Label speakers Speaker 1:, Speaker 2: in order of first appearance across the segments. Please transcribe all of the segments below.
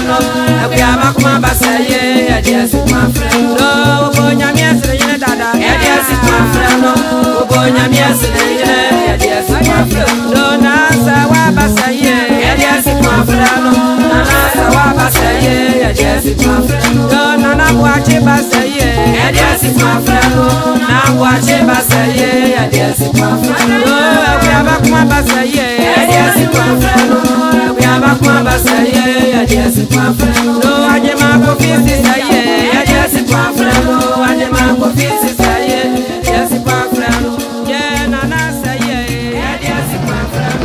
Speaker 1: freno we aba kuma basaye ya dia si kuma freno obonya miesre yene dada ya dia si kuma freno obonya miesre yene ya dia si kuma freno na sa wa basaye ya dia si kuma freno na sa wa basaye ya dia si kuma freno na bwache basaye ya dia si kuma freno na bwache basaye ya dia si kuma freno we aba kuma basaye ya dia si kuma freno we aba kuma basaye ya dia si kuma freno aje ma ko fisi saye ya dia si kuma freno aje ma ko fisi saye ya si kuma freno ye na saye ya dia si kuma freno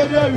Speaker 2: Oh,